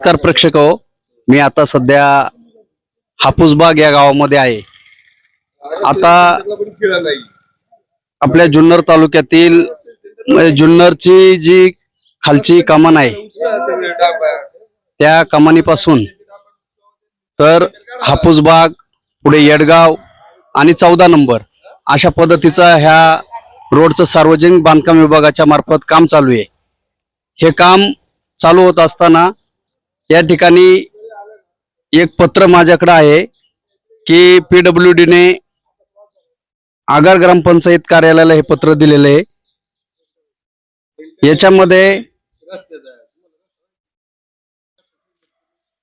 नमस्कार प्रेक्षक हो, मी आता सध्या हापूसबाग या गावामध्ये आहे। आता आपल्या जुन्नर तालुक्यातील म्हणजे जुन्नरची जी खालची कमान आहे त्या कमानीपासून तर हापूसबाग पुढे येडगाव आणि 14 नंबर अशा पद्धतीचा ह्या रोडचं सार्वजनिक बांधकाम विभागाच्या मार्फत काम चालू आहे। हे काम चालू होत असताना या ठिकाणी एक पत्र माझ्याकडे आहे की PWD ने आगार ग्रामपंचायत कार्यालयाला हे पत्र दिलेले आहे। याच्यामध्ये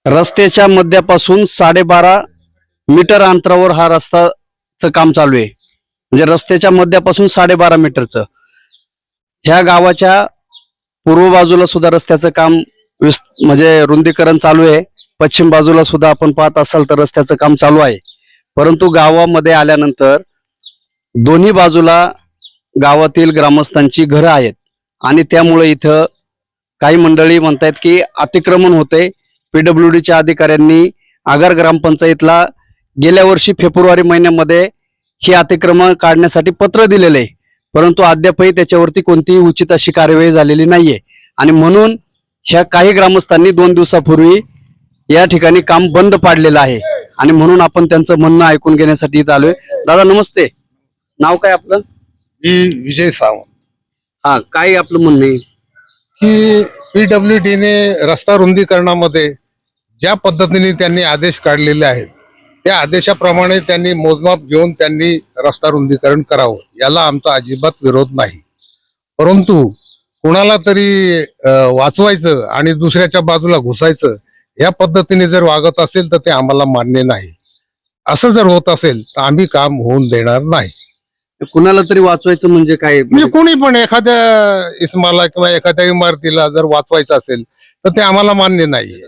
रस्त्याच्या मध्यापासून 12.5 मीटर अंतरावर हा रस्ताचं काम चालू आहे। म्हणजे रस्त्याच्या मध्यापासून 12.5 मीटरचं ह्या गावाच्या पूर्व बाजूला सुद्धा रस्त्याचं काम म्हणजे रुंदीकरण चालू आहे। पश्चिम बाजूला सुद्धा आपण पाहत असाल तर रस्त्याचं काम चालू आहे। परंतु गावामध्ये आल्यानंतर दोन्ही बाजूला गावातील ग्रामस्थांची घरं आहेत आणि त्यामुळे इथं काही मंडळी म्हणतात की अतिक्रमण होते। PWDच्या अधिकाऱ्यांनी आगार ग्रामपंचायतला गेल्या वर्षी फेब्रुवारी महिन्यामध्ये हे अतिक्रमण काढण्यासाठी पत्र दिलेले आहे, परंतु अद्यापही त्याच्यावरती कोणतीही उचित अशी कार्यवाही झालेली नाहीये आणि म्हणून ह्या काही ग्रामस्थांनी 2 दिवसापूर्वी या ठिकाणी काम बंद पाडलेलं आहे आणि म्हणून आपण त्यांचं म्हणणं ऐकून घेण्यासाठी इथं आलोय। दादा नमस्ते, नाव काय आपलं? विजय सावंत। हा, काय आपलं म्हणणं आहे की PWD ने रस्ता रुंदीकरणामध्ये ज्या पद्धतीने त्यांनी आदेश काढलेले आहेत त्या आदेशाप्रमाणे त्यांनी मोजमाप घेऊन त्यांनी रस्ता रुंदीकरण करावं, याला आमचा अजिबात विरोध नाही। परंतु कुणाला तरी वाचवायचं आणि दुसऱ्याच्या बाजूला घुसायचं या पद्धतीने जर वागत असेल तर ते आम्हाला मान्य नाही। असं जर होत असेल तर आम्ही काम होऊन देणार नाही। कुणाला तरी वाचवायचं म्हणजे काय? म्हणजे कोणी पण एखाद्या इस्माला किंवा एखाद्या इमारतीला जर वाचवायचं असेल तर ते आम्हाला मान्य नाही।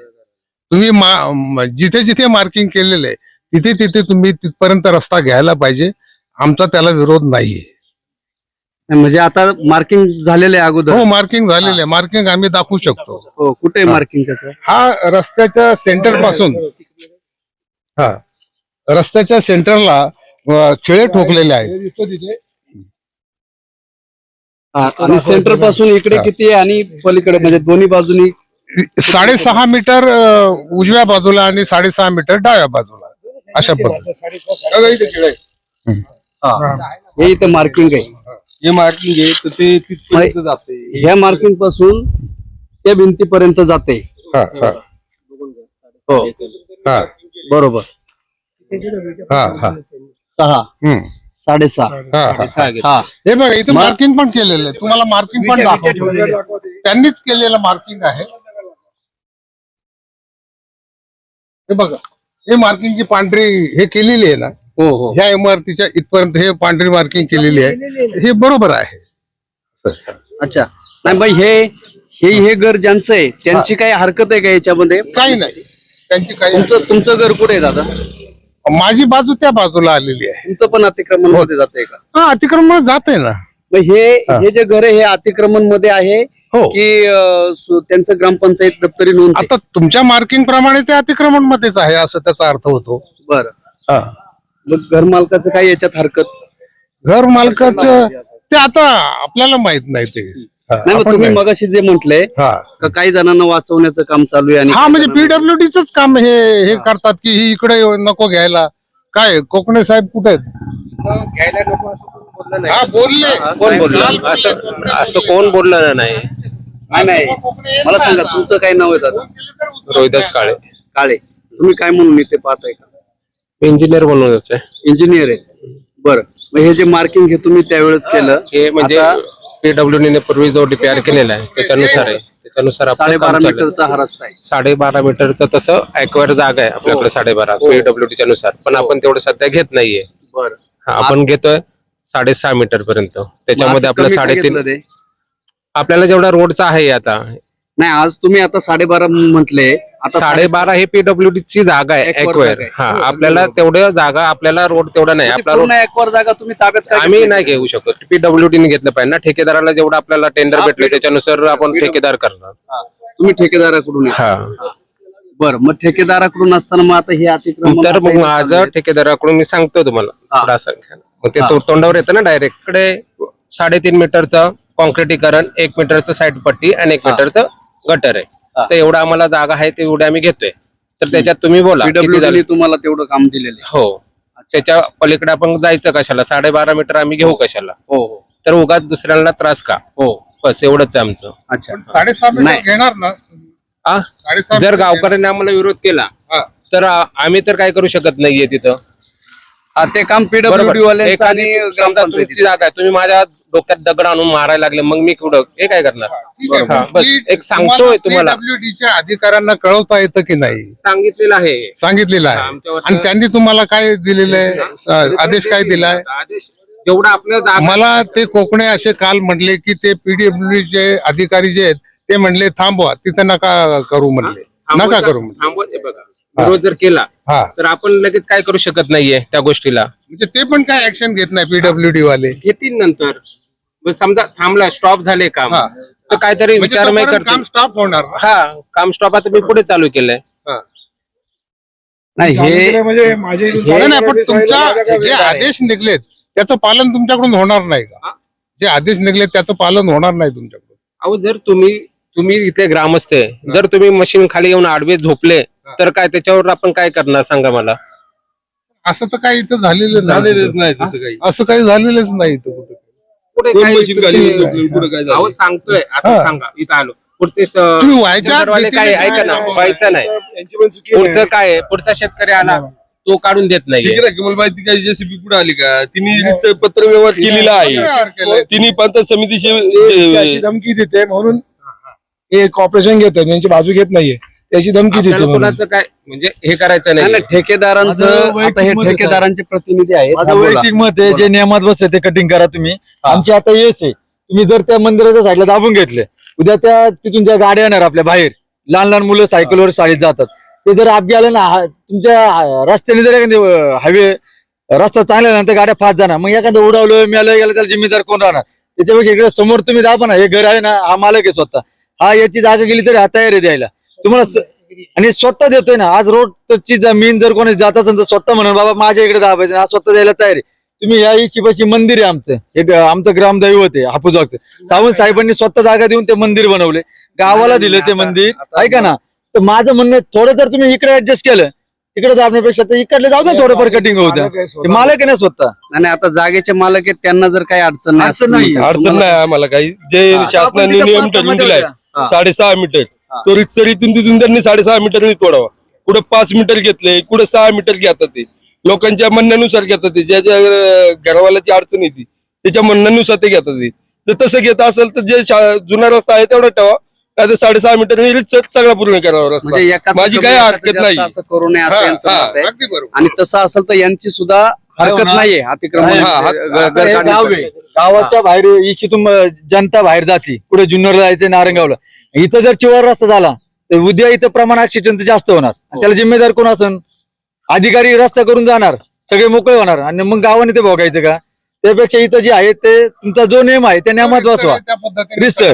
तुम्ही जिथे जिथे मार्किंग केलेलं आहे तिथे तिथे तुम्ही तिथपर्यंत रस्ता घ्यायला पाहिजे, आमचा त्याला विरोध नाहीये। म्हणजे आता मार्किंग झालेलं आहे अगोदर? हो, मार्किंग झालेलं आहे। मार्किंग आम्ही दाखवू शकतो। हो, कुठे मार्किंग त्याचं? हा रस्त्याच्या सेंटर पासून रस्त्याच्या सेंटरला खिळे ठोकलेले आहेत आणि सेंटर पासून इकडे किती आहे आणि पलीकडे म्हणजे दोन्ही बाजूनी 6.5 मीटर उजव्या बाजूला आणि 6.5 मीटर डाव्या बाजूला अशा पद्धतीने हे इथे मार्किंग आहे। हे मार्किंग आहे तर ते तिथपर्यंत जाते। ह्या मार्किंग पासून त्या भिंतीपर्यंत जाते। हो बरोबर। 6 6.5 हे बघा इथे मार्किंग पण केलेलं आहे, तुम्हाला मार्किंग पण दाखवतो। त्यांनीच केलेलं मार्किंग आहे। हे बघा, हे मार्किंगची पांढरी हे केलेली आहे ना, हो हो, ह्या इमारतीच्या इथपर्यंत हे पांढरी मार्किंग केलेली आहे, हे बरोबर आहे। अच्छा, नाही बाई हे घर ज्यांचं आहे त्यांची काही हरकत आहे का याच्यामध्ये? काही नाही, त्यांची काही। तुमचं घर कुठे आहे दादा? माझी बाजू त्या बाजूला आलेली आहे। तुमचं पण अतिक्रमण मध्ये जाते का? हा, अतिक्रमण जाते ना। मग हे जे घर आहे हे अतिक्रमण मध्ये आहे हो की त्यांचं ग्रामपंचायत दप्तरी नोंद? आता तुमच्या मार्किंग प्रमाणे ते अतिक्रमण मध्येच आहे असं त्याचा अर्थ होतो। बरं, मग घर मालकाचं काय याच्यात हरकत? घर मालकाचं ते आता आपल्याला माहित नाही ते। नाही, मग तुम्ही मगाशी जे म्हटले काही जणांना वाचवण्याचं काम चालू आहे आणि म्हणजे PWDच काम हे करतात की ही इकडे नको घ्यायला। काय कोकणे साहेब कुठे आहेत? घ्यायला नको असं हा, बोलले। कोण बोललं? असं कोण बोललं नाही। नाही, मला सांगा तुमचं काय नाव आहे दादा? रोहिदास काळे। काळे, तुम्ही काय म्हणून इथे पाहताय का? इंजिनियर बनवायचं आहे। इंजिनियर आहे, बरं। मग हे जे मार्किंग हे तुम्ही त्यावेळेस केलं हे म्हणजे PWD ने पूर्वी जो DPR केलेला आहे त्याच्यानुसार आहे। त्याच्यानुसार 12.5 मीटरचा हा रस्ता आहे। 12.5 मीटरचा तसं ॲक्वायर जागा आहे आपल्याकडे 12.5 PWDच्या नुसार, पण आपण तेवढं सध्या घेत नाहीये। बरं, आपण घेतोय 6.5 मीटर पर्यंत। त्याच्यामध्ये आपलं 3.5 आपल्याला जेवढा रोडचा आहे आता। नाही, आज तुम्ही आता 12.5 म्हटले, आता 12.5 हे PWD ची जागा आहे ॲक्वायर। हा, आपल्याला तेवढं जागा, आपल्याला रोड तेवढा नाही। आपला रोड ॲक्वायर जागा तुम्ही ताब्यात आम्ही नाही घेऊ शकत, PWD ने घेतलं पाहिजे ना। ठेकेदाराला जेवढं आपल्याला टेंडर भेटले त्याच्यानुसार आपण ठेकेदार करणार। तुम्ही ठेकेदाराकडून? हा, बरं, मग ठेकेदाराकडून असताना मग आता हे अतिक्रमण तर आता मग इथं माझं चाललंय. ठेकेदाराकडून मी सांगतो तुम्हाला हा. थोडा असं घ्या. मग ते हा. तोंडावर येतं ना डायरेक्ट कडे 3.5 मीटरचं कॉन्क्रिटीकरण, 1 मीटरचं साईड पट्टी आणि 1 हा. मीटरचं गटर आहे. हा. तर एवढा आम्हाला जागा आहे तेवढी आम्ही घेतोय. तर त्याच्यात तुम्ही बोला किती PWD झाले? ने तुम्हाला तेवढं काम दिलेलं आहे. हो, त्याच्या पलीकडे आपण जायचं कशाला? 12.5 मीटर आम्ही घेऊ कशाला? हो हो तर उगाच दुसऱ्याला त्रास का? हो. बस एवढंच आहे आमचं. अच्छा. 6.5 नाही. मीटर घेणार ना? आ? 6.5 जर मीटर गावकऱ्यांनी आम्हाला विरोध केला हा. तर आम्ही तर काय करू शकत नाहीये तिथं. हा, ते काम बरोबर. PWD वाल्यांचं एखादी आणि समजा तुमची ग्रामपंचायतीचं. जागा आहे, तुम्ही माझ्या डोक्यात दगड आणून मारायला लागले, मग मी कुठं हे काय करणार? ठीक आहे, हा, पण बस ती एक सांगतोय तुम्हाला. PWD च्या अधिकाऱ्यांना कळवता येतं की नाही सांगितलेलं आहे सांगितलेलं आहे. आमच्यावर- आणि त्यांनी तुम्हाला काय दिलेलं आहे? आदेश काय दिलाय? आदेश जेवढा आपल्या जागा मला ते कोकणे असे काल म्हणले की ते PWD चे अधिकारी जे आहेत ते म्हणले थांबवा, तिथं नका करू म्हणले, नका करू म्हणले. थांबवत बघा. विरोध जर केला हा, तर आपण लगेच काय करू शकत नाहीये त्या गोष्टीला. म्हणजे ते पण काय ऍक्शन घेत नाही PWD वाले. घेतील नंतर. बस समजा थांबला, स्टॉप झाले काम, हा. तर काहीतरी म्हणजे विचारमय तोपर्यंत काम करतील. स्टॉप होणार ना? हा, काम स्टॉप आता मी पुढे चालू केलंय. नाही, हे नाही, नाही, पण तुमच्या जे आदेश निघलेत त्याचं पालन तुमच्याकडून होणार नाही का? हा? जे आदेश निघलेत त्याचं पालन होणार नाही तुमच्याकडून. अहो, जर तुम्ही इथे ग्रामस्थ आहे, जर तुम्ही मशीन खाली येऊन आडवे झोपले तर काय त्याच्यावर आपण काय करणार सांगा मला? असं तर काही इथं झालेलं नाही. असं काही झालेलंच नाही इथं कुठं. पुढे दोन काय मशीन खाली तुम्ही- झोपले, पुढे काय झालं? अहो, सांगतोय आता हा. सांगा, इथं आलो पुढचे तुम्ही व्हायच्या जनरवाले काय भीतीने ऐका ना, काय- व्हायचं नाही. यांची पण चुकी आहे. पुढचं काय आहे? पुढचा शेतकरी आला तो काढून देत ठीक नाहीये. आहे ना, की मला माहिती काय JCB पुढे आली का? तिने पत्र व्यवहार केलेला आहे. व्यवहार केलाय. तिने पंचायत समितीची त्याची धमकी देते म्हणून हे कॉर्पोरेशन घेत यांची बाजू घेत नाहीये, त्याची धमकी देते आपल्याला म्हणून. कोणाचं काय म्हणजे हे करायचं नाही, नाही. नाही, ठेकेदारांचं माझं वैयक्तिक आता हे मत आहे, ठेकेदारांचे प्रतिनिधी आहेत. माझं हा, बोला. वैयक्तिक मत आहे, जे नियमात बसते ते कटिंग करा तुम्ही. आमची आता येस आहे, तुम्ही जर त्या मंदिराच्या साईडला दाबून घेतले, उद्या त्या तिथून ज्या गाड्या येणार आपल्या बाहेर, लहान लहान मुलं सायकलवर शाळेत जातात, ते जर अपघात आले ना, तुमच्या रस्त्याने जर एखादी हायवे रस्ता चांगला ना, तर गाड्या फास्ट जाणार. मग एखादं उडवलं मिळालं गेलं त्याला जिम्मेदार कोण राहणार? त्याच्यापेक्षा इकडे समोर तुम्ही दाबा ना, हे घर आहे ना, हा मालक आहे स्वतः, हा याची जागा गेली तरी हा तयार आहे द्यायला तुम्हाला. आणि स्वतः देतोय ना, आज रोडची जमीन जर कोणी जात असेल तर स्वतः म्हणून बाबा माझ्या इकडे दाबायचं, हा स्वतः द्यायला तयार आहे. तुम्ही या इशिपाशी मंदिर आहे आमचं, हे आमचं ग्रामदैवत आहे हापूसबागचं. सावंत साहेबांनी स्वतः जागा देऊन ते मंदिर बनवले, गावाला दिलं ते मंदिर. ऐका ना, तर माझं म्हणणं आहे, थोडं जर तुम्ही इकडे ऍडजस्ट केलं, इकडे दाबण्यापेक्षा तर इकडे जाऊ द्या, थोडंफार कटिंग होऊ द्या. ते मालक आहे ना स्वतः. आणि आता जागेचे मालक आहेत त्यांना जर काही अडचण नाही अडचण नाही. असं अडचण तुम्हाला- नाही आम्हाला काही. जे हा. शासनाने नियम ठरवून दिलाय हा. 6.5 मीटर, हा. तो रितसर इथून तिथून त्यांनी 6.5 मीटरनी तोडावा. कुठे 5 मीटर घेतले, कुठे 6 मीटर घेतात. ते लोकांच्या म्हणण्यानुसार घेतात. ते ज्या ज्या घरवाल्याची अडचण येते त्याच्या म्हणण्यानुसार ते घेतात. ते तर तसं घेत असेल तर जे जुना रस्ता आहे तेवढा ठेवा, नाही तर 6.5 मीटर सगळा पूर्ण करावा रस्ता. म्हणजे एकाचं माझी कमी, काही एकाचं हरकत जास्त नाही. असं करू नये असं हा, यांचं हा. मत आहे. अगदी बरोबर. आणि तसं असेल तर यांची सुद्धा हरकत ना. नाहीये अतिक्रमण हा, हा. घर आता हे गाव काढण्यासाठी. आहे, गावाच्या बाहेर इशितून जनता बाहेर जाते, पुढे जुन्नरला जायचं, नारंगावला. इथं जर चिवर रस्ता झाला तर उद्या इथं प्रमाण ऍक्सिडेंट जास्त होणार. आणि त्याला जिम्मेदार कोण असन? अधिकारी रस्ता करून जाणार, सगळे मोकळे होणार, आणि मग गावाने ते भोगायचं का? त्यापेक्षा इथं जे आहे ते तुमचा जो नियम आहे त्या नियमात बसवा. त्या पद्धतीने रिसर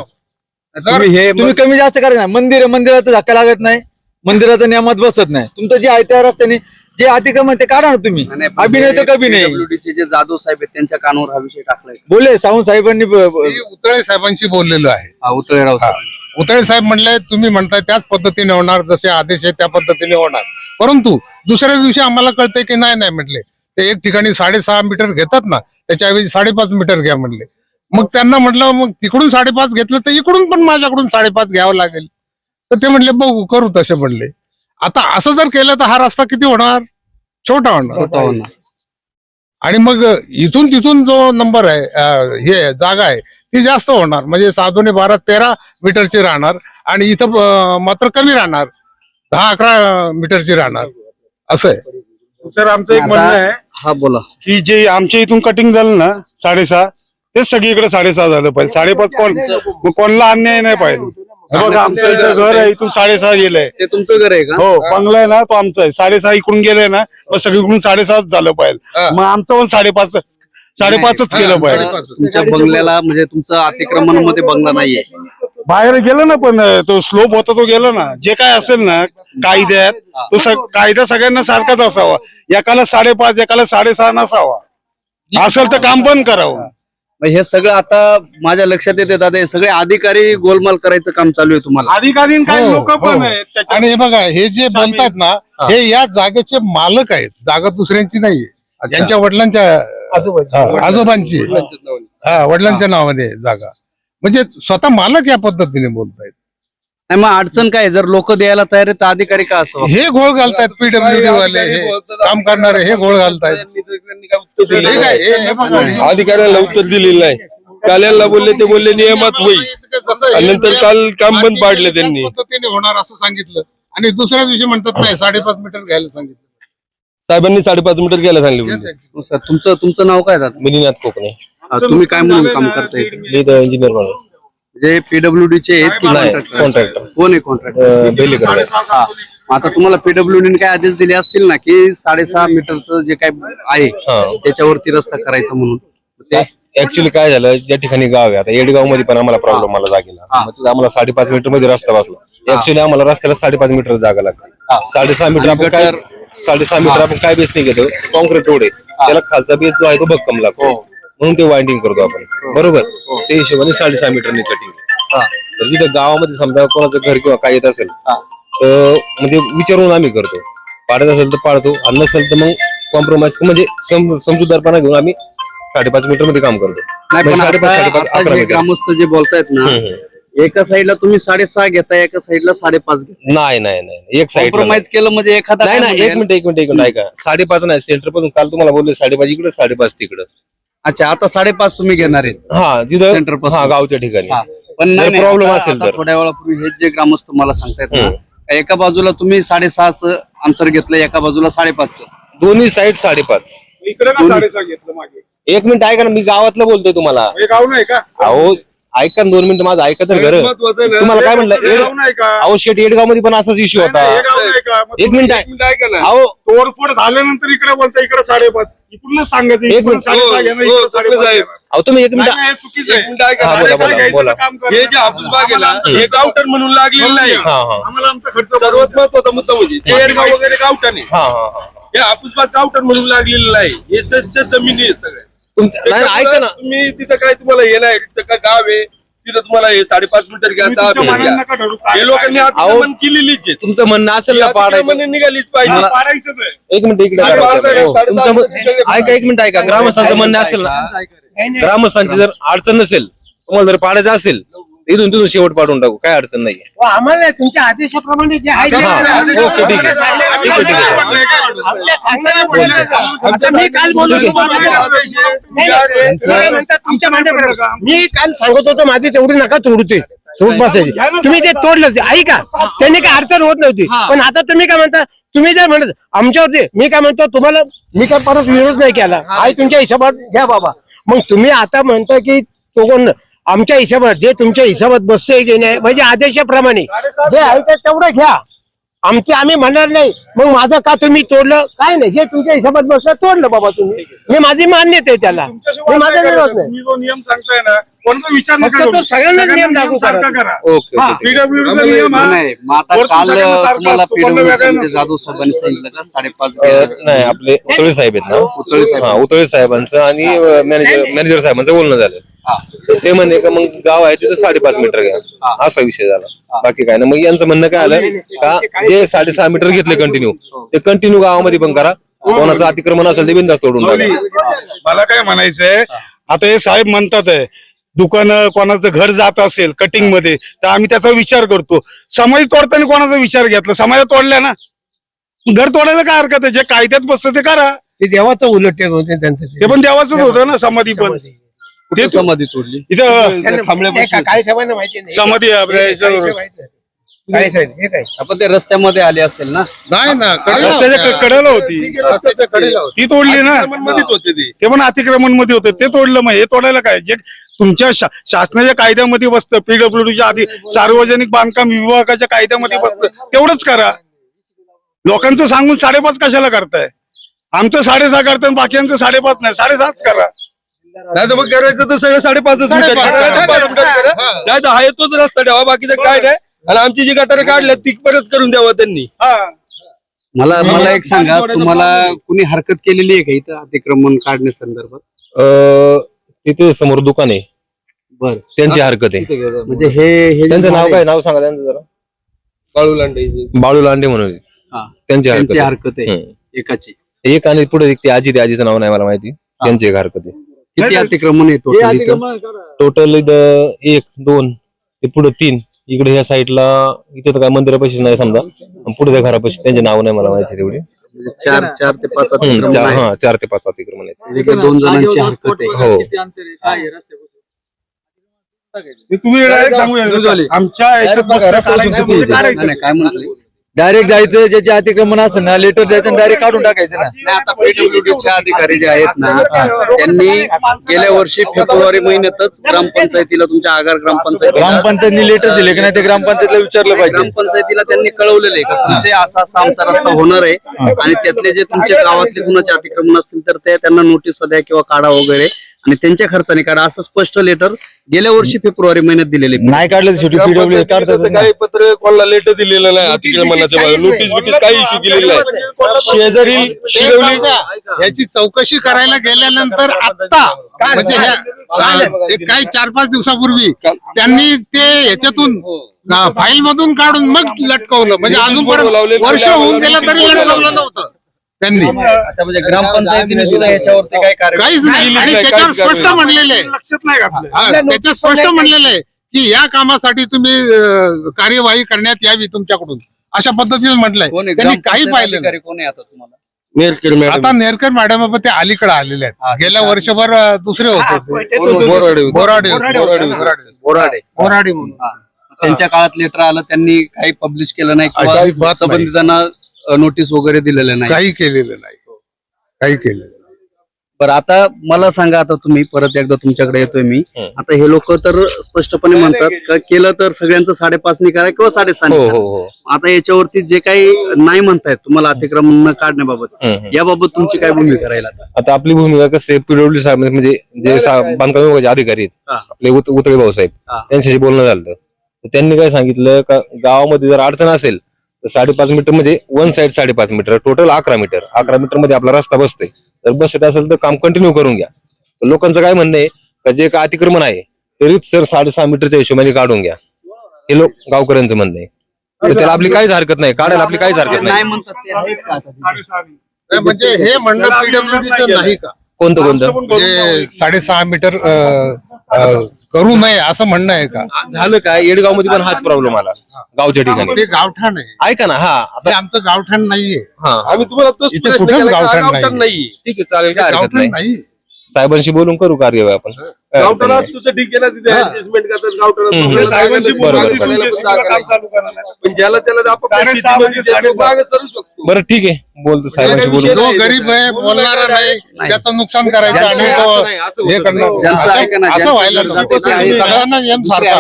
जर तुम्ही हे तुम्ही कमी जास्त करा ना. मंदिर आहे, मंदिरात धक्का लागत नाही, मंदिराच्या नियमात बसत नाही. तुमचं जे आहे त्या रस्त्याने जे अतिक्रमण ते काढा ना तुम्ही. आणि अभिनय तर कभी नाही. PWD चे जे जाधव साहेब आहेत त्यांच्या कानावर हा विषय टाकलाय. बोले सावंत साहेबांनी मी उतळे साहेबांशी बोललेलो आहे. हा, उतळेराव हा. उतळे साहेब म्हणले तुम्ही म्हणताय त्याच पद्धतीने होणार, जसे आदेश आहे त्या पद्धतीने होणार. परंतु दुसऱ्या दिवशी आम्हाला कळतंय की नाही म्हटले, ते एक ठिकाणी 6.5 मीटर घेतात ना, त्याच्याऐवजी 5.5 मीटर घ्या म्हणले. मग त्यांना म्हटलं मग तिकडून 5.5 घेतलं तर इकडून पण माझ्याकडून 5.5 घ्यावं लागेल. तर ते म्हणले बघू करू तसे म्हणले. आता असं जर केलं तर हा रस्ता किती होणार? छोटा होणार. आणि मग इथून तिथून जो नंबर आहे हे जागा आहे ती जास्त होणार. म्हणजे 6×12 मीटरची राहणार आणि इथं मात्र कमी राहणार, 10-11 मीटरची राहणार. असं आहे. सर आमचं एक म्हणणं आहे हा, बोला. की जे आमच्या इथून कटिंग झालं ना 6.5, तेच सगळीकडे 6.5 झालं पाहिजे. 5.5 मग कोणाला अन्याय नाही पाहिजे. हे बघा आमचं इथं घर आहे, इथून 6.5 गेलंय. ते तुमचं घर आहे का? हो, बंगला आहे ना तो आमचा आहे. 6.5 इकडून गेलाय ना, मग सगळीकडून 6.5 झालं पाहिजे. हा. मग आमचं पण 5.5 5.5च केलं पाहिजे. तुमच्या बंगल्याला म्हणजे तुमचं अतिक्रमणामध्ये बंगला नाहीये. बाहेर गेलं ना, पण तो स्लोप होता तो गेला ना. जे काय असेल ना कायद्यात, तो कायदा सगळ्यांना सारखाच असावा. एकाला 5.5 एकाला 6.5 नसावा. असेल तर काम पण करावं. मग हे सगळं आता माझ्या लक्षात येते दादा, हे सगळे अधिकारी गोलमाल करायचं काम चालू आहे तुम्हाला. अधिकारी काही हो, लोक हो. पण आहेत त्याच्यात. आणि हे बघा, हे जे बोलतात ना, हे या जागेचे मालक आहेत. जागा दुसऱ्यांची नाहीये, यांच्या वडिलांच्या आजोबांची आहे. हा, वडिलांच्या नावाने आहे जागा. म्हणजे स्वतः मालक या पद्धतीने बोलतायत. नाही मग अडचण काय आहे? जर लोक द्यायला तयार आहेत तर अधिकारी का असं हे घोळ घालतायत, पीडब्ल्यूडी वाले हे काम करणारे हे घोळ घालतायत. हे काय, हे बघा. अधिकाऱ्याला उत्तर दिलेलं नाही. काल यांना बोलले, ते बोलले नियमात होईल, आणि नंतर काल काम बंद पाडले त्यांनी. याच पद्धतीने होणार असं सांगितलं, आणि दुसऱ्या दिवशी म्हणतात नाही 5.5 मीटर घ्यायला सांगितलं. साहेबांनी 5.5 मीटर घ्यायला सांगितले. तुमचं नाव काय दादा? मिनीनाथ कोकणे. तुम्ही काय म्हणून काम करताय? मी तर इंजिनियर म्हणून. जे पीडब्ल्यूडी चे आहेत की नाही, contractor? contractor. कोण आहे कॉन्ट्रॅक्टर? बेलेकर. आता तुम्हाला पीडब्ल्यूडी काय आदेश दिले असतील ना की 6.5 मीटरचं जे काय आहे त्याच्यावरती रस्ता करायचा म्हणून. ऍक्च्युली काय झालं, ज्या ठिकाणी गाव आहे, आता येडगाव मध्ये पण आम्हाला प्रॉब्लेम आला जागेला. मग तिथं आम्हाला 5.5 मीटर मध्ये रस्ता बसला. ऍक्च्युली आम्हाला रस्त्याला 5.5 मीटर जागा लागते. 6.5 मीटर आपण काय 6.5 मीटर आपण काय बेस नाही घेतो, कॉन्क्रीट रोड आहे, त्याला खालचा बेस जो आहे तो भक्कम लागतो, म्हणून ते वाइंडिंग करतो आपण. बरोबर, ते हिशोबाने 6.5 मीटरने कटिंग. तर तिथं गावामध्ये समजा कोणाचं घर किंवा काय येत असेल तर म्हणजे विचारून आम्ही करतो. पाडत असेल तर पाडतो, आणि नसेल तर मग कॉम्प्रोमाइज म्हणजे समजूतदारपणा घेऊन आम्ही 5.5 मीटर मध्ये काम करतो. नाही पण 5.5 आता 11 जे मीटर. ग्रामस्थ जे बोलतायत ना, एका साईडला तुम्ही 6.5 घेताय, एका साईडला 5.5 घेताय. नाही नाही नाही, एक साईड कॉम्प्रोमाइज केलं म्हणजे एखादा नाही काय नाही, एक म्हणेल? मिनिट ऐका. 5.5 नाही, सेंटर पासून काल तुम्हाला बोलले 5.5 इकडे 5.5 तिकडं. अच्छा, आता 5.5 तुम्ही घेणार आहेत हा, तिथं सेंटर पासून. हा, गावच्या ठिकाणी. हा. पण नाही, नाही, प्रॉब्लेम आता- असेल आता तर थोड्या वेळापूर्वी हे जे ग्रामस्थ मला सांगतायत ना, एका बाजूला तुम्ही 6.5 अंतर घेतलं, एका बाजूला 5.5. दोन्ही साईड 5.5. इकडे का 6.5 घेतलं मागे? एक मिनिट ऐका ना, मी गावातलं बोलतोय तुम्हाला. हे गाव नाही का? अहो ऐका ना, 2 मिनिटं माझं ऐका तर घर. तुम्हाला काय म्हणलं, हे गाव नाही का? अहो शेट, येडगाव मध्ये पण असाच इश्यू होता. हे गाव नाही का? मग एक मिनिट ऐका ना. अहो तोडफोड झाल्यानंतर इकडे बोलता इकडे 5.5, इकडून सांगायचं एक इकडून मिनिट. 6.5 घ्या ना, इकडं 5.5 घ्या. अहो तुम्ही एक मिनिट. नाही, हे चुकीचं आहे. हा, बोला, 6.5 घ्यायचं बोला. तर काम करा. हे जे हापूस बाग आहे ना, हे गावठण म्हणून लागलेलं नाही. हा हा आम्हाला आमचा खर्च सर्वात महत्वाचा मुद्दा म्हणजे ते येडगाव वगैरे गावठण आहे. हा हा. हे हापूस बाग गावठण म्हणून लागलेलं नाही. हे सच्च जमिनी आहे सगळ्या. नाही ऐका ना, तुम्ही तिथं काय तुम्हाला हे नाही, तिथं काय गाव आहे तिथं तुम्हाला हे 5.5 मीटर घ्या, 6 मीटर घ्या. नका ठरवू. काय हे लोकांनी अतिक्रमण केलेलीच आहे. तुमचं म्हणणं असेल ना पाडायचं. अतिक्रमण निघालीच पाहिजे. मला पाडायचंच आहे. एक मिनिट इकडे साडे करा. बारा, हो, साडे तुमचं दहा मीटर ऐका, एक मिनिट ऐका. ग्रामस्थांचं म्हणणं असेल ना, ग्रामस्थांची जर अडचण नसेल, तुम्हाला जर पाडायचं असेल, इथून तिथून शेवट पाडून टाकू, काय अडचण नाहीये. आम्हाला तुमच्या आदेशाप्रमाणे जे आहे हा, ओके, ठीक आहे. ठीक आहे, ठीक आहे. आपल्या सांगण्याला बोललं. आता मी काल बोललो ठीक तुम्हाला. नाही, नाही, तुम्ही म्हणता तुमच्या मांड्यावर. मी काल सांगत होतो माझे तेवढी नका तोडू ते सोड बसायची. तुम्ही ते तोडलं, ऐका त्यांनी काय अडचण होत नव्हती. पण आता तुम्ही काय म्हणता, तुम्ही जर म्हणत आमच्यावरती, मी काय म्हणतो तुम्हाला, मी काय परत विरोध नाही केला. आहे तुमच्या हिशोबात घ्या बाबा. मग तुम्ही आता म्हणता की तो कोण आमच्या हिशोबात, जे तुमच्या हिशोबात बसतोय की नाही, म्हणजे आदेशाप्रमाणे जे आहे ते तेवढं घ्या. आम्ही म्हणणार नाही. मग माझं का तुम्ही तोडलं, काय नाही, जे तुमच्या हिशोबात बसलं तोडलं बाबा तुम्ही. मी माझी मान्यता आहे त्याला, मी माझा विरोध नाही. तुम्ही जो नियम सांगताय ना, कोणता विचार नका फक्त तो करू. सगळ्यांना नियम लागू करा. सारखा करा. ओके, हा. ओके, ठीक आहे. PWD चा नियम हा नाही, मग आता वरतून काल सगळ्यांना सारखं तुम्हाला असतो, कोणाला वेगळं पीडब्ल्यूडी नसतं. जाधव साहेबांनी सांगितलं का 5.5 नाही, आपले उतळे साहेब आहेत ना, उतळे साहेब. हा, उतळे साहेबांचं आणि मॅनेजर साहेबांचं बोलणं झालं. ते म्हणे का मग गाव आहे तिथं 5.5 मीटर घ्या, असा विषय झाला. बाकी काय ना, मग यांचं म्हणणं काय आलं का, जे 6.5 मीटर घेतले कंटिन्यू, ते कंटिन्यू गावामध्ये पण करा. कोणाचं अतिक्रमण असेल ते बिंदास तोडून टाका. मला काय म्हणायचंय, आता हे साहेब म्हणतात आहे दुकान कोणाचं घर जात असेल कटिंग मध्ये, तर आम्ही त्याचा विचार करतो. समाज तोडताना कोणाचा विचार घेतला, समाज तोडल्या ना, घर तोडायला काय हरकत आहे. जे कायद्यात बसतं ते करा. ते देवाचं उलट होते त्यांचं ते पण देवाचंच होतं ना, समाधी पण. कुठे समाधी तोडली? इथं काय सगळ्यांना माहिती नाही. समाधी आहे आपल्या याच्यावर. काय साहेब, हे काय आपण ते रस्त्यामध्ये आले असेल ना? नाही ना, कडेला रस्त्याच्या होत्या. कडेला होती, रस्त्याच्या कडेला होती. ती तोडली ना. मध्येच होते ते. ते पण अतिक्रमण मध्ये होतं, ते तोडलं. मग हे तोडायला काय, जे तुमच्या शासनाच्या कायद्यामध्ये बसतं, पीडब्ल्यूडीच्या आधी सार्वजनिक बांधकाम विभागाच्या कायद्यामध्ये बसतं, तेवढंच करा. लोकांचं सांगून 5.5 कशाला करताय? आमचं 6.5 करताय, बाकीयांचं 5.5 नाही, 6.5 करा. नाही तर मग करायचं तर सगळं 5.5 मीटर करायचं, 5 मीटर करा. नाही तर आहे तोच रस्ता ठेवा, बाकीचं काय नाही. आणि आमची जी गटार काढल्या ती परत करून द्यावा त्यांनी. मला एक सांगा, तुम्हाला कुणी हरकत केलेली आहे का इथं अतिक्रमण काढण्यासंदर्भात? तिथे समोर दुकान आहे, बर, त्यांची हरकत आहे. म्हणजे हे त्यांचं नाव काय, नाव सांगा त्यांचं जरा. बाळू लांडे. बाळू लांडे म्हणून हा. त्यांची हरकत त्यांची आहे. हरकत आहे एकाची. एक आणि पुढे एक ती आजी, त्या आजीचं नाव नाही मला माहिती. त्यांची एक हरकत आहे. किती अतिक्रमण आहे total इथं? टोटल इथं 1 2 ते पुढे 3, इकडे ह्या साईडला इथे तर काय मंदिरापाशी नाही समजा, पुढे त्या घरापाशी त्यांचे नाव नाही मला माहिती तेवढे. म्हणजे 4 ते 5 अतिक्रमण आहे. 4 ते 5 अतिक्रमण आहेत. म्हणजे काही 2 जणांची हरकत आहे. हो. तुम्ही direct सांगू शकता. आमच्या याच्यात नाही, नाही, काय म्हटले? डायरेक्ट जायचं, ज्याचे अतिक्रमण असेल ना लेटर द्यायचं, डायरेक्ट काढून टाकायचं ना. नाही, आता PWDचे अधिकारी जे आहेत ना, त्यांनी गेल्या वर्षी फेब्रुवारी महिन्यातच ग्रामपंचायतीला, तुमच्या आगार ग्रामपंचायतनी लेटर दिले की नाही ते ग्रामपंचायतला विचारलं पाहिजे. ग्रामपंचायतीला त्यांनी कळवलेलं आहे का तुमचे असा आमचा रस्ता होणार आहे, आणि त्यातले जे तुमच्या गावातले कुणाचे अतिक्रमण असतील तर ते त्यांना नोटीस द्या किंवा काढा वगैरे, आणि त्यांच्या खर्चाने काढा, असं स्पष्ट लेटर गेल्या वर्षी फेब्रुवारी महिन्यात दिलेले. नाही काढलं शेवटी PWD काढतात. काही पत्र कोणाला लेटर दिलेलं नाही अतिक्रमणाचं, नोटीस बिटीस काही इश्यू केलेलं नाही. शेजारी शिरवली याची चौकशी करायला गेल्यानंतर आता म्हणजे काही 4-5 दिवसापूर्वी त्यांनी ते याच्यातून फाईल मधून काढून मग लटकवलं. म्हणजे अजून वर्ष होऊन गेलं तरी लटकवलं नव्हतं त्यांनी. अच्छा, म्हणजे ग्रामपंचायतीने सुद्धा याच्यावरती काय काहीच नाही. आणि त्याच्यावर स्पष्ट म्हणलेलं आहे, लक्षात नाही घातलं. त्याच्यात स्पष्ट म्हणलेलं आहे की या कामासाठी तुम्ही कार्यवाही करण्यात यावी तुमच्याकडून, अशा पद्धतीने म्हटलंय. त्यांनी काही पाहिलं नाही. कोण आहे आता तुम्हाला? नेरकर मॅडम. आता नेरकर मॅडम ते अलीकडे आलेले आहेत. गेल्या वर्षभर दुसरे होते, बोराडे म्हणून. त्यांच्या काळात लेटर आलं, त्यांनी काही पब्लिश केलं नाही किंवा अजिबात नाही. संबंधितांना नोटीस वगैरे दिलेलं नाही. काही केलेलं नाही, काही केलेलं. बरं, आता मला सांगा, आता तुम्ही परत एकदा तुमच्याकडे येतोय मी. आता हे लोक तर स्पष्टपणे म्हणतात का केलं तर सगळ्यांचं 5.5 करा किंवा 6.5. हो. आता याच्यावरती जे काही नाही म्हणतायत तुम्हाला अतिक्रमण काढण्याबाबत, याबाबत तुमची काय भूमिका राहील? आता आपली भूमिका कसं आहे, PWD साहेब म्हणजे जे बांधकाम विभागाचे अधिकारी आहेत आपले उतळे भाऊ साहेब, त्यांच्याशी बोलणं झालं. तर त्यांनी काय सांगितलं का गावामध्ये जर अडचण असेल तर 5.5 मीटर म्हणजे one side 5.5 metre, total 11 metre. 11 metre मध्ये आपला रस्ता बसतोय. तर बसत असेल तर काम कंटिन्यू करून घ्या. तर लोकांचं काय म्हणणं आहे का जे काय अतिक्रमण आहे तरी सर 6.5 मीटरच्या हिशोबाने काढून घ्या, हे लोक गावकऱ्यांचं म्हणणं आहे. तर त्याला आपली काहीच हरकत नाही, काढायला आपली काहीच हरकत नाही. म्हणजे हे म्हणणं PWDचं नाही का? कोणतं म्हणजे 6.5 मीटर करू नये असं म्हणणं आहे का? झालं काय, येडगाव मध्ये पण हाच प्रॉब्लेम आला गावच्या ठिकाणी. ते गावठाण आहे, ऐका ना. ते आमचं गावठाण नाहीये. आम्ही तुम्हाला तोच इथे प्रश्न कुठेच केला, गावठाण गावठाण नाही. ठीक आहे, चालेल, काय हरकत गावठाण नाही. नाही. साहेबांशी बोलून करू कार्यवाही आपण. गावठाणात तुझं ठीक केलं तिथे ऍडजस्टमेंट करतात गावठाणात. साहेबांशी बोलून बरोबर. काम चालू करणार. पण ज्याला त्याला आपण शेतीमध्ये जे मागं करू शकतो. बरं ठीक आहे, बोलतो साहेबांशी बोलून. जो गरीब आहे, बोलणारा नाही, त्याचं नुकसान करायचं आणि तो हे करणार, असं व्हायला नको. सगळ्यांना नियम सारखा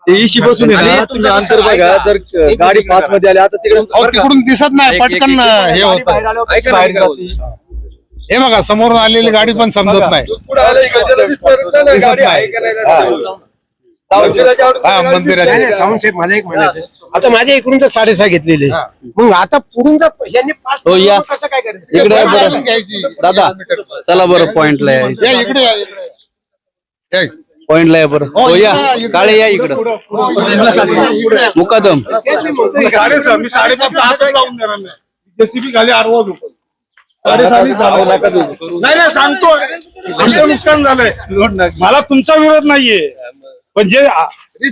इशी बसून तुम्ही अंतर बघा, जर गाडी 5 मध्ये आली आता तिकडून दिसत नाही, पटकन हे होत. हे बघा समोरून आलेली गाडी पण समजत नाही. पुढे आलं इकडे त्याला दिसतं ना, गाडी आहे का नाही हा, मंदिराचे. सावंतसाहेब, मला एक म्हणायचं, आता माझ्या इकडून तर 6.5 घेतलेले, मग आता पुढून जर यांनी 5 हो, या. कसं काय करायचं? इकडे या बरं. घ्यायची. दादा चला बरं, पॉइंटला या. या इकडे या, इकडे या. पॉइंटला या बरं. हो, या काळे, या इकडं. मुकादम मी 5.5 लावून देणार नाही. JCB खाली आरवा झोपल. 5.5 नाही सांगतो, आमचं नुकसान झालंय. मला तुमचा विरोध नाहीये, पण जे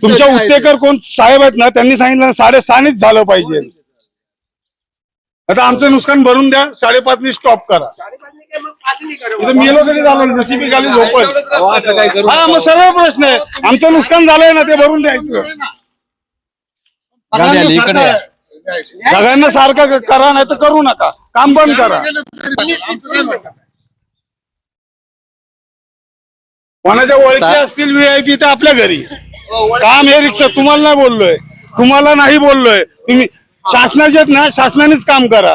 तुमच्या उत्तेकर कोण साहेब आहेत ना, त्यांनी सांगितलं 6.5 झालं पाहिजे. आता आमचं नुकसान भरून द्या, 5.5 स्टॉप करा. इथं मेलो तरी झालं, JCB खाली झोपल. हा, मग सर्व प्रश्न आहे. आमचं नुकसान झालंय ना, ते भरून द्यायचं. सगळ्यांना सारखं करा, नाही तर करू नका, काम बंद करा. कोणाच्या ओळखी असतील VIP तर आपल्या घरी काम. हे रिक्षा तुम्हाला नाही बोललोय, तुम्हाला नाही बोललोय. तुम्ही शासनाचे ना, शासनानेच काम करा.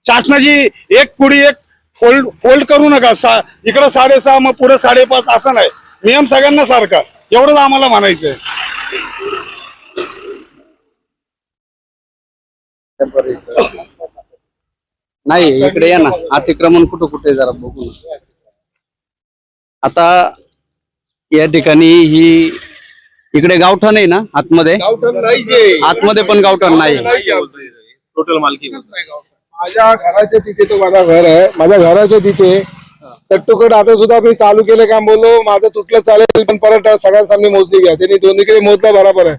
शासनाची एक पुढी एक फोल्ड करू नका. इकडं 6.5 मग पुढे 5.5 असं नाही. नियम सगळ्यांना सारखा, एवढंच आम्हाला म्हणायचंय. नाही इकडे या ना, अतिक्रमण कुठं कुठे जरा बघू ना. आता या ठिकाणी ही इकडे गावठाण आहे ना आतमध्ये, आतमध्ये पण गावठाण नाही. टोटल मालकी माझ्या घराच्या तिथे तो माझा घर आहे, माझ्या घराच्या तिथे तट्टुकट आता सुद्धा मी चालू केलं काम, बोललो माझं तुटलं चालेल पण परत सगळ्यांसामने मोजली घ्या. त्यांनी दोन्हीकडे मोजला बरोबर आहे,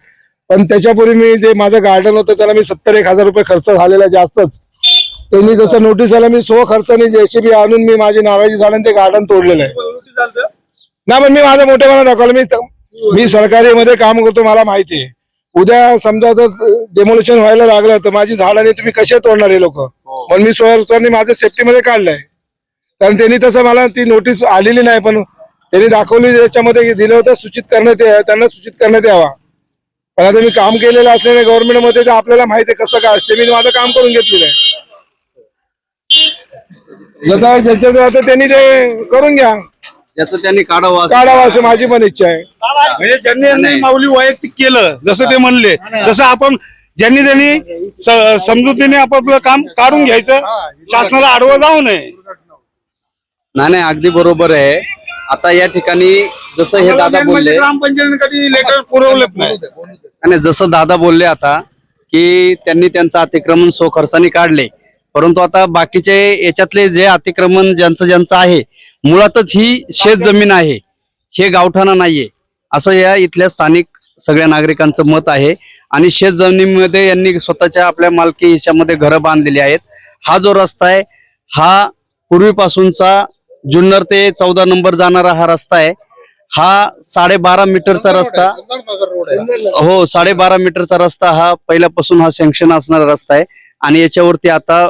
पण त्याच्यापूर्वी मी जे माझं गार्डन होतं त्याला मी 70-1,000 रुपये खर्च झालेला जास्तच. त्यांनी जसं नोटीस आलं मी खर्चाने JCB आणून मी माझी नारळाची झाडं ते गार्डन तोडलेलं आहे ना. पण मी माझं मोठेपणा दाखवलं. मी सरकारी काम करतो, मला माहिती आहे. उद्या समजा जर डेमोलेशन व्हायला लागलं तर माझी झाडाने तुम्ही कसे तोडणार हे लोक. पण मी स्वतःने माझ्या सेफ्टीमध्ये काढलंय, कारण त्यांनी तसं मला ती नोटीस आलेली नाही, पण त्यांनी दाखवली त्याच्यामध्ये दिलं होतं सूचित करण्यात त्यांना सूचित करण्यात यावा. पण आता मी काम केलेलं असल्याने गव्हर्नमेंटमध्ये तर आपल्याला माहिती आहे कसं काय असते. मी माझं काम करून घेतलेलं आहे. ज्याच्यात आता त्यांनी ते करून घ्या, ज्याचं त्यांनी काढावं काढावं असं माझी पण इच्छा आहे. म्हणजे ज्यांनी माऊली वैयक्तिक केलं जसं ते म्हणले, तसं आपण त्यांनी समजुतीने आपापलं काम काढून घ्यायचं, शासनाला आडवं जाऊ नये. नाही अगदी बरोबर आहे. आता या ठिकाणी जसं हे दादा बोलले, ग्रामपंचायतीने कधी लेटर पुरवलंच नाही. आणि जसं दादा बोलले आता की त्यांनी त्यांचं अतिक्रमण स्वखर्चाने काढले, परंतु आता बाकीचे याच्यातले जे अतिक्रमण ज्यांचं आहे, मुळातच ही शेत जमीन आहे, हे गावठाणा नाहीये असं या इथल्या स्थानिक सगळ्या नागरिकांचं मत आहे. आणि शेत जमिनीमध्ये यांनी स्वतःच्या आपल्या मालकी हिश्यामध्ये घरं बांधलेली आहेत. हा जो रस्ता आहे हा पूर्वीपासूनचा जुन्नर ते 14 नंबर जाणारा हा रस्ता आहे. हा 12.5 मीटरचा रस्ता, हो 12.5 मीटरचा रस्ता हा पहिल्यापासून हा सँक्शन असणारा रस्ता आहे. आणि याच्यावरती आता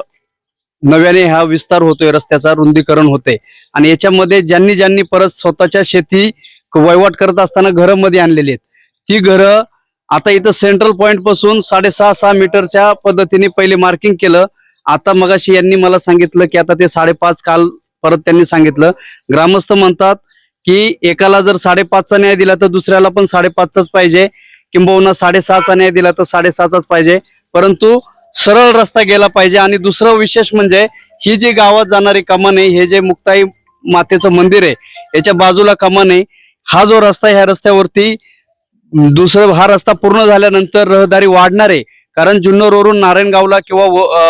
नव्याने हा विस्तार होतोय, रस्त्याचा रुंदीकरण होते. आणि याच्यामध्ये ज्यांनी परत स्वतःच्या शेती वहिवाट करत असताना घरं मध्ये आणलेली आहेत, ती घरं आता इथं सेंट्रल पॉइंट पासून 6.5 मीटरच्या पद्धतीने पहिले मार्किंग केलं. आता मगाशी यांनी मला सांगितलं की आता ते 5.5 काल परत त्यांनी सांगितलं. ग्रामस्थ म्हणतात की एकाला जर 5.5चा न्याय दिला तर दुसऱ्याला पण 5.5चाच पाहिजे, किंबहुना 6.6चा न्याय दिला तर 6.6चाच पाहिजे, परंतु सरळ रस्ता गेला पाहिजे. आणि दुसरं विशेष म्हणजे ही जी गावात जाणारी कमान आहे, हे जे मुक्ताई मातेचं मंदिर आहे याच्या बाजूला कमान आहे. हा जो रस्ता ह्या रस्त्यावरती हा रस्ता पूर्ण झाल्यानंतर रहदारी वाढणार आहे, कारण जुन्नरवरून नारायणगावला किंवा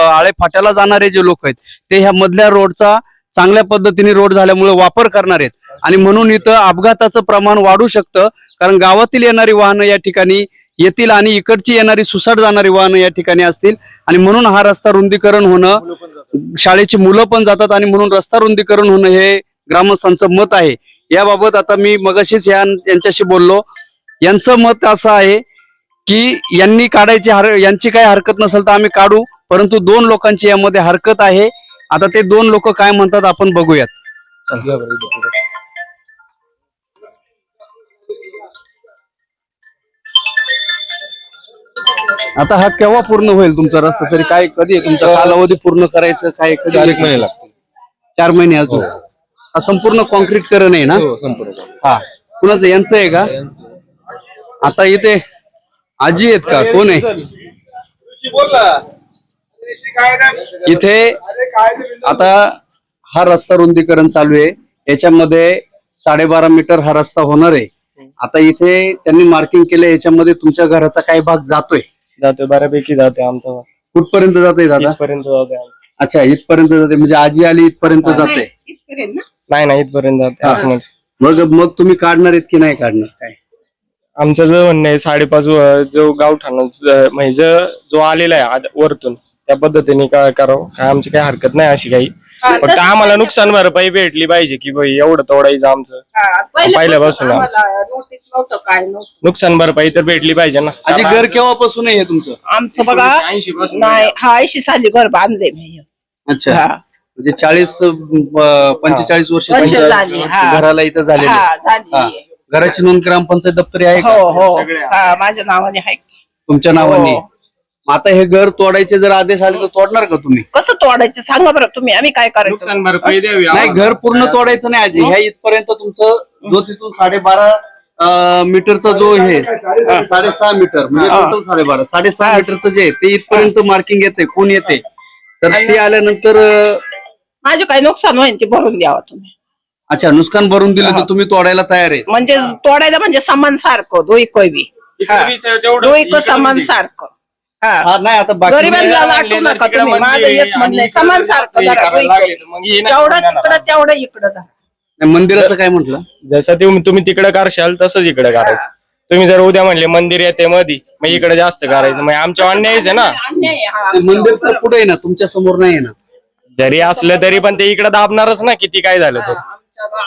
आळे फाट्याला जाणारे जे लोक आहेत ते ह्या मधल्या रोडचा चांगल्या पद्धतीने रोड झाल्यामुळे वापर करणार आहेत. आणि म्हणून इथं अपघाताचं प्रमाण वाढू शकतं, कारण गावातील येणारी वाहनं या ठिकाणी येतील आणि इकडची येणारी सुसाट जाणारी वाहनं या ठिकाणी असतील. आणि म्हणून हा रस्ता रुंदीकरण होणं, शाळेची मुलं पण जातात आणि म्हणून रस्ता रुंदीकरण होणं हे ग्रामस्थांचं मत आहे. याबाबत आता मी मगाशीच यांच्याशी बोललो, यांचं मत असं आहे की यांनी यांची काही हरकत नसेल तर आम्ही काढू, परंतु 2 लोकांची यामध्ये हरकत आहे. आता ते 2 लोक काय म्हणतात आपण बघूयात. आता हा केव्हा पूर्ण होईल तुमचा रस्ता, तरी काय कधी तुमचा कालावधी पूर्ण करायचं काय? 4 महिने लागतील. 4 महिने अजून. हा संपूर्ण कॉन्क्रीटकरण आहे ना? हा कुणाचं यांचं आहे का? आता इथे आजी आहेत का, कोण आहे इथे? आता हा रस्ता रुंदीकरण चालू आहे, याच्यामध्ये 12.5 मीटर हा रस्ता होणार आहे. आता इथे त्यांनी मार्किंग केलं, याच्यामध्ये तुमच्या घराचा काही भाग जातोय बऱ्यापैकी जाते आमचा. कुठपर्यंत जाते दादा? इथपर्यंत जाते. अच्छा इथपर्यंत जाते, म्हणजे आजी आली इथपर्यंत जाते? नाही इथपर्यंत जाते. मग तुम्ही काढणार आहेत की नाही काढणार काय? आमचं जो म्हणणं आहे 5.5 जो गावठाण म्हणजे जो आलेला आहे वरतून त्या पद्धतीने काय करावं, काय आमची काही हरकत नाही अशी काही. फक्त आम्हाला नुकसान भरपाई भेटली पाहिजे की बाई एवढं तोडायचं आमचं पहिल्यापासून. नुकसान भरपाई तर भेटली पाहिजे ना. आधी घर केव्हापासून आहे तुमचं? आमचं बघा नाही, 80 साली घर बांधले मी. अच्छा, म्हणजे 45 वर्ष झाली. घराला इथं झाले. घराची नोंद ग्रामपंचायत दप्तरी आहे का? हो माझ्या नावाने आहे. तुमच्या नावाने? मग आता हे घर तोडायचे जर आदेश आले तर तोडणार का तुम्ही? कसं तोडायचं सांगा बरं तुम्ही, आम्ही काय करायचं? नुकसान भरपाई द्यावी नाही, घर पूर्ण तोडायचं नाही आजी. ह्या इथपर्यंत तुमचं जो तिथून 12.5 मीटरचा जो हे 6.5 मीटर म्हणजे टोटल 12.5 6.5 मीटरचं जे आहे ते इथपर्यंत मार्किंग येते, कोण येते तर ते आल्यानंतर माझे काही नुकसान होईल ते भरून द्यावा तुम्ही. अच्छा, नुकसान भरून दिलं तर तुम्ही तोडायला तयार आहे? म्हणजे तोडायला म्हणजे समान सारखं दोई कोयबी दोई समान सारखं. हा, नाही आता बाकी गरिबांना लाटू नका तुम्ही, माझं हेच म्हणणं आहे, समान सारखं जरा दोई कोयबी. जेवढं तिकडं तेवढं इकडं धरा. नाही, मंदिराचं काय म्हटलं? जसं तुम्ही तिकडे करशाल तसंच इकडे करायचं. तुम्ही जर उद्या म्हणले मंदिर येते मध्ये मग इकडे जास्त करायचं, मग आमच्या अन्यायच आहे ना. अन्याय आहे हा. ते मंदिर तर पुढे आहे ना, तुमच्या समोर नाही आहे ना. जरी असलं तरी पण ते इकडे दाबणारच ना, किती काय झालं तर.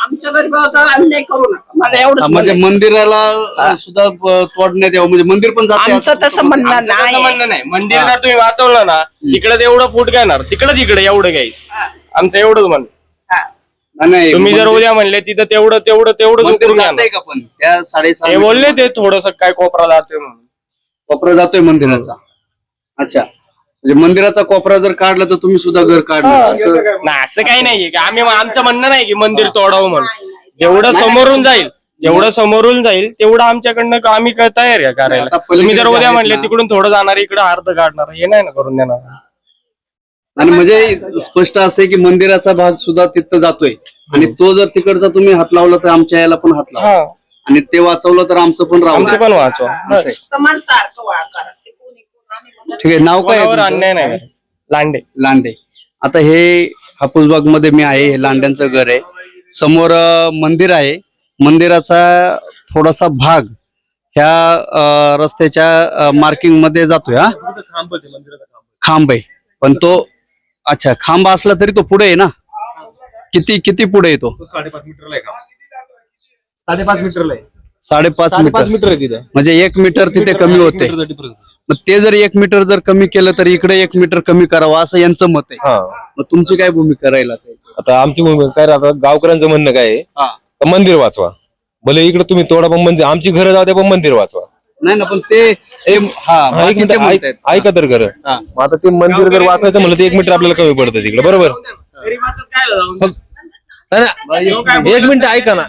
आमच्या गरीबाचा अन्याय करू नका, मला एवढं म्हणजे मंदिराला सुद्धा तोडण्यात यावं, म्हणजे मंदिर पण जाते आमचं तसं म्हणणं आमचं तसं नाही. म्हणणं नाही. मंदिर जर तुम्ही वाचवलं ना, तिकडे एवढं फूट घेणार, तिकडच इकडे एवढं घ्यायचं. आमचं एवढंच म्हणणं. नाही, तुम्ही जर उद्या म्हणले तिथं तेवढं मंदिर उकरून जातंय घ्या. का पण त्या 6.5 ते बोलले ते थोडस काय कोपरा जातोय म्हणून. कोपरा जातोय मंदिराचा? अच्छा, म्हणजे मंदिराचा कोपरा जर काढला तर तुम्ही सुद्धा घर काढणार असं? नाही, असं काही नाहीये की आम्ही आमचं म्हणणं नाही की मंदिर तोडावं म्हणून. जेवढं समोरून जाईल तेवढं आमच्याकडनं आम्ही काय तयार आहे करायला. आता पलीकडे तुम्ही जर उद्या आहेत म्हणले ना. तिकडून थोडं जाणार इकडे अर्ध काढणार, हे नाही ना करून देणार. आणि म्हणजे स्पष्ट असं आहे की मंदिराचा भाग सुद्धा तिथं जातोय आणि तो जर तिकडचा तुम्ही हात लावला तर आमच्या याला पण हात लावा, आणि ते वाचवलं तर आमचं पण राहू आमचं द्या. पण वाचवा. असं आहे. समान सारखं वाळ करा. ते कोणी आम्ही म्हणत ठीक आहे, नाव काय आहे कोणावर तुमचं? अन्याय नाही करायचा. लांडे. लांडे. आता हे हापूसबाग मध्ये मी आहे, हे लांड्यांचं घर आहे. समोर मंदिर आहे. मंदिराचा थोडासा भाग ह्या रस्त्याच्या मार्किंग मध्ये जातोय. हा, खांब आहे पण तो, अच्छा, खांब असला तरी तो पुढे आहे ना. किती पुढे येतो? 5.5 मीटरला आहे का? 5.5 मीटरला आहे. 5.5 5.5 मीटर मीटर आहे तिथे. म्हणजे 1 मीटर तिथे कमी होते. मग ते जर 1 मीटर जर कमी केलं तर इकडे 1 मीटर कमी करावं असं यांचं मत आहे. हा, मग तुमची काय भूमिका राहील आता? आता आमची भूमिका काय राहतात, गावकऱ्यांचं म्हणणं काय आहे, हा. तर मंदिर वाचवा. भले इकडे तुम्ही तोडा पण मंदिर, आमची घरं जाऊ द्या पण मंदिर वाचवा. नाही ना, पण ते हा, एक मिनिट ऐका तर घर. हा. मग आता ते मंदिर जर वाचायचं म्हणलं तर 1 मीटर आपल्याला कमी पडतं तिकडे, बरोबर? नाही, एक मिनिट ऐका ना,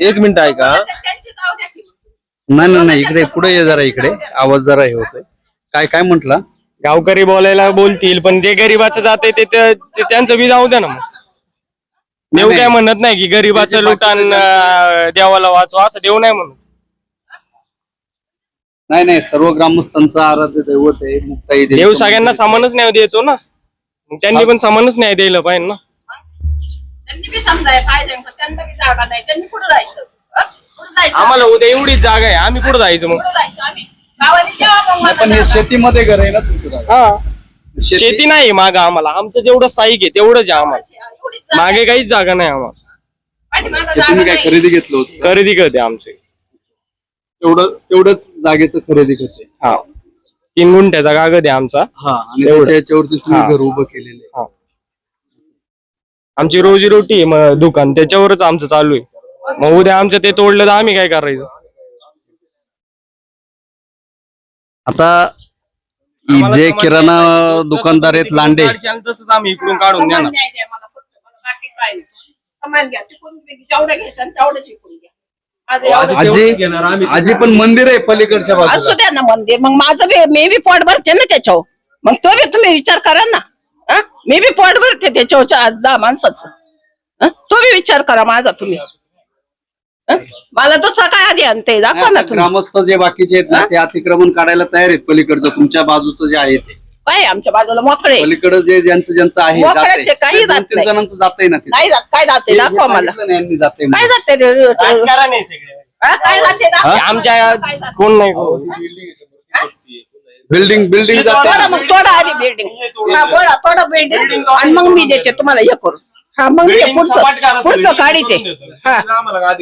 1 मिनिट ऐका. त्यांची जाऊ द्या की. नाही, इकडे पुढे ये जरा, इकडे आवाज जरा हे होतोय. काय म्हटला? गावकरी बोलायला बोलतील पण जे गरीबाचं जाते ते त्यांचं बी जाऊ द्या ना. मग देव काय म्हणत नाही की गरीबाचं लुटान देवाला वाचवा, असं देव नाही म्हणून. नाही, सर्व ग्रामस्थांचा आराध्य दैवत आहे मुक्ताई देवी. देव सगळ्यांना समानच न्याय देतो ना, मग त्यांनी पण समानच न्याय द्यायला पाहिजे ना. त्यांनी बी समजाय पाहिजे, त्यांना बी जागा नाही, त्यांनी कुठं जायचं? कुठं जायचं? आम्हाला उद्या एवढीच जागा आहे, आम्ही कुठं जायचं मग? कुठं जायचं आम्ही? गावाला जेव्हा मग नाही, पण हे मला शेतीमध्ये घर आहे ना तुमचं दादा? शेती नाही माग आम्हाला, आमचं जेवढं साईक आहे तेवढंच आहे आम्हाला. एवढीच जागा मागे काहीच जागा नाही आम्हाला. पाठीमागं हे जागा तुम्ही काय नाही. खरेदी घेतलं होतं? खरेदी करते आमचे. तेवढंच जागेचं खरेदी करते. हा, 3 गुंठ्याचा कागद आहे आमचा. हा, आणि एवढं. त्याच्यावरती तुम्ही हा. घर उभं केलेलं आहे. आमची रोजीरोटी आहे, मग दुकान त्याच्यावरच आमचं चालू आहे. मग उद्या आमचं ते तोडलं तर आम्ही काय करायचं? आता जे किराणा दुकानदार आहेत लांडे, तसंच आम्ही इकडून काढून समान देणार. न्याय द्या मला फक्त, मला बाकी काय नाही. समान घ्या, तिकडून जेवढं घ्यायचं तेवढंच विकून घ्या. आज एवढं आजी पण मंदिर आहे पलीकडच्या असू बाजूला. द्या ना मंदिर, मग माझं बी मी बी पोट भरते ना त्याच्यावर, मग तो बी तुम्ही विचार करा ना. हं? मी बी पोट भरते त्याच्यावरच्या 10 माणसाचं. तो बी विचार करा माझा तुम्ही. हं? मला तो सकाळ आधी आणते, दाखवा ना आता तुम्ही. ग्रामस्थ जे बाकीचे आहेत ना ते अतिक्रमण काढायला तयार आहेत. पलीकडचं तुमच्या बाजूचं जे आहे ते, काय आमच्या बाजूला मोकळे पलीकडं जे ज्यांचं आहे मोकळ्याचे जातंय. काही ते जात 2-3 नाही. जणांचं जातंय ना ते. नाही जात, काय जाते दाखवा मला. सांगितलं ना यांनी जातंय काय म्हणून. जाते रे? राजकारण आहे सगळे. काय जाते दाखवा. आमच्या काय जाते? कोण नाही कोण. बिल्डिंग जाते. तोडा मग, तोडा आधी बिल्डिंग. तोडा बिल्डिंग आणि मग मी देते तुम्हाला हे करून. हा, मग मी हे पुढचं काढीते. हा, एक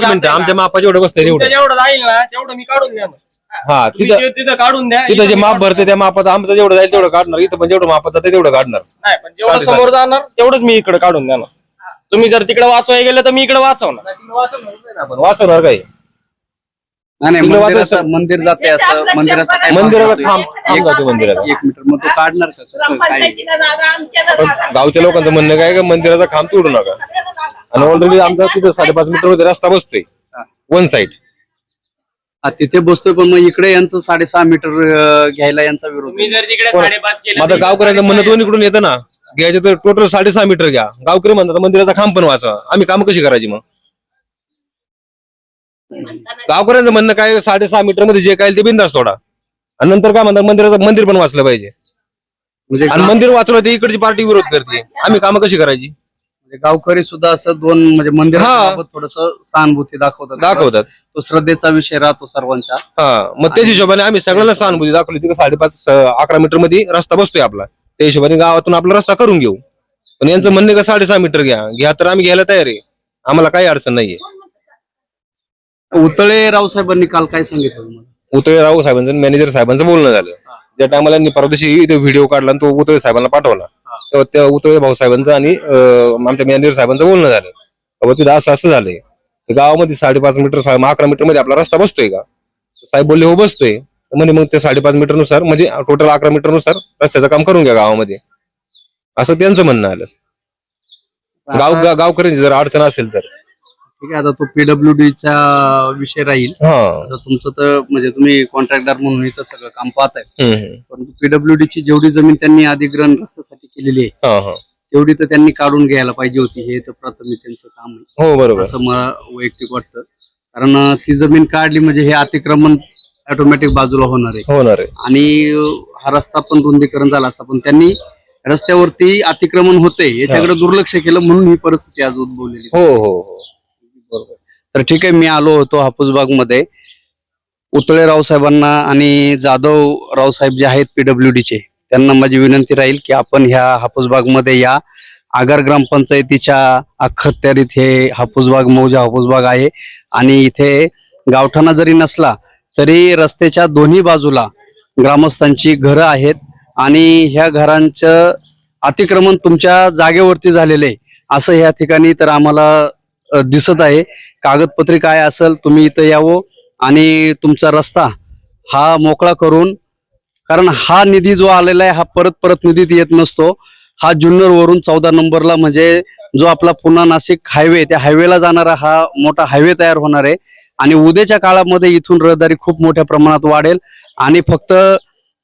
मिनिट, आमच्या मापा जेवढं बसतंय तेवढं. जेवढं राहील ना तेवढं मी काढून देणार. हा, तुम्ही तिथं काढून द्या. तिथं जे माप भरते त्या मापात आमचं जेवढं जाईल तेवढं काढणार, इथं पण जेवढं मापात जाते तेवढं काढणार. नाही, पण जेवढं समोर जाणार तेवढंच मी इकडे काढून देणार. तुम्ही जर तिकडे वाचवाय गेलं तर मी इकडे वाचवणार. वाचवणार काय? नाही तिकडे मंदिराचं मंदिर जाते असं मंदिराचं काय मंदिराचा भाग खांब जातोय? खांब जातो मंदिराचा. 1 मीटर मग तो काढणार का कसं काय? ग्रामपंचायतीला जागा, आमच्याला पण जागा. गावच्या लोकांचं म्हणणं काय का मंदिराचा खांब तोडू नका. आणि ऑलरेडी आमचा तिथं 5.5 मीटर मध्ये रस्ता बसतोय वन साइड. हा, तिथे बसतोय पण मग इकडे यांचं 6.5 मीटर घ्यायला यांचा विरोध आहे. मग आता गावकऱ्यांचं म्हणणं दोन्हीकडून येतं ना, घ्यायचं तर टोटल 6.5 मीटर घ्या. गावकरी म्हणतात मंदिराचा खांब पण वाचवा. आम्ही काम कशी करायची मग? गावकऱ्यांचं म्हणणं काय 6.5 मीटर मध्ये जे काय ते बिंदास थोडा. आणि नंतर काय म्हणतात मंदिराचं मंदिर पण वाचलं पाहिजे. म्हणजे आणि मंदिर वाचलं ते इकडची पार्टी विरोध करते. आम्ही काम कशी करायची? गावकरी सुद्धा असं दोन म्हणजे मंदिराबाबत थोडस सहानुभूती दाखवतात. तो श्रद्धेचा विषय राहतो सर्वांचा. हा, मग त्याच हिशोबाने आम्ही सगळ्यांना सहानुभूती दाखवली. तिकडे 5.5-11 मीटर मध्ये रस्ता बसतोय आपला. त्या हिशोबाने गावातून आपला रस्ता करून घेऊ. पण यांचं म्हणणे का 6.5 मीटर घ्या तर आम्ही घ्यायला तयार आहे. आम्हाला काही अडचण नाहीये. उतळे रावसाहेबांनी काल काय सांगितलं तुम्हाला? उतळे राव साहेबांचं मॅनेजर साहेबांचं बोलणं झालं. ज्या टायमाला परदेशी इथे व्हिडिओ काढला आणि तो उतळे साहेबांना पाठवला, तेव्हा त्या उतळे भाऊ साहेबांचं आणि आमच्या मॅनेजर साहेबांचं बोलणं झालं. तिथं असं झालंय गावामध्ये 5.5 मीटर 11 मीटर मध्ये आपला रस्ता बसतोय का? साहेब बोलले हो बसतोय. म्हणजे मग ते 5.5 मीटर नुसार म्हणजे टोटल 11 मीटर नुसार रस्त्याचं काम करून घ्या गावामध्ये, असं त्यांचं म्हणणं आलं. गावकऱ्यांची जर अडचण असेल तर ठीक आहे, आता तो PWD चा विषय राहील. हा. आता तुमचं तर म्हणजे तुम्ही कॉन्ट्रॅक्टर म्हणून इथं सगळं काम पाहताय. हम्म. परंतु PWD ची जेवढी जमीन त्यांनी अधिग्रहण रस्त्यासाठी केलेली आहे हा. तेवढी तर त्यांनी काढून घ्यायला पाहिजे होती. हे तर प्राथमिक त्यांचं काम आहे हो बरोबर. असं मला वैयक्तिक वाटतं. कारण ती जमीन काढली म्हणजे हे अतिक्रमण ऑटोमॅटिक बाजूला होणार आहे. आणि हा रस्ता पण रुंदीकरण झाला असता, पण त्यांनी रस्त्यावरती अतिक्रमण होते याच्याकडे दुर्लक्ष केलं म्हणून ही परिस्थिती आज उद्भवलेली. हो. बरोबर. तर ठीक आहे, मी आलो होतो हापूसबाग मध्ये. उतळे रावसाहेबांना आणि जाधव रावसाहेब जे आहेत PWD चे, त्यांना माझी विनंती राहील की आपण ह्या हापूसबाग मध्ये या. आगार ग्रामपंचायतीच्या अखत्यारीत हे हापूसबाग मौजा हापूसबाग आहे. आणि इथे गावठाणा जरी नसला तरी रस्त्याच्या दोन्ही बाजूला ग्रामस्थांची घरं आहेत आणि ह्या घरांचं अतिक्रमण तुमच्या जागेवरती झालेलं आहे असं ह्या ठिकाणी तर आम्हाला दिसत आहे. कागदपत्रे काय असेल तुम्ही इथं यावं आणि तुमचा रस्ता हा मोकळा करून, कारण हा निधी जो आलेला आहे हा परत निधीत येत नसतो. हा जुन्नर वरून 14 नंबरला म्हणजे जो आपला पुणा नाशिक हायवे, त्या हायवेला जाणारा हा मोठा हायवे तयार होणार आहे. आणि उद्याच्या काळामध्ये इथून रहदारी खूप मोठ्या प्रमाणात वाढेल. आणि फक्त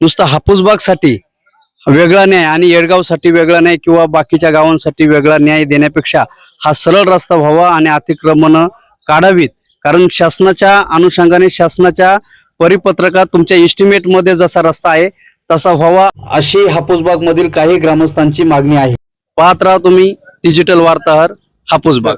नुसतं हापूसबागसाठी वेगळा न्याय आणि येडगावसाठी वेगळा न्याय किंवा बाकीच्या गावांसाठी वेगळा न्याय देण्यापेक्षा हा सरळ रस्ता व्हावा आणि अतिक्रमण काढावीत. कारण शासनाच्या अनुषंगाने शासनाच्या परिपत्रकात तुमच्या इस्टिमेट मध्ये जसा रस्ता आहे तसा व्हावा अशी हापूसबाग मधील काही ग्रामस्थांची मागणी आहे. पाहत राहा तुम्ही डिजिटल वार्ताहर हापूसबाग.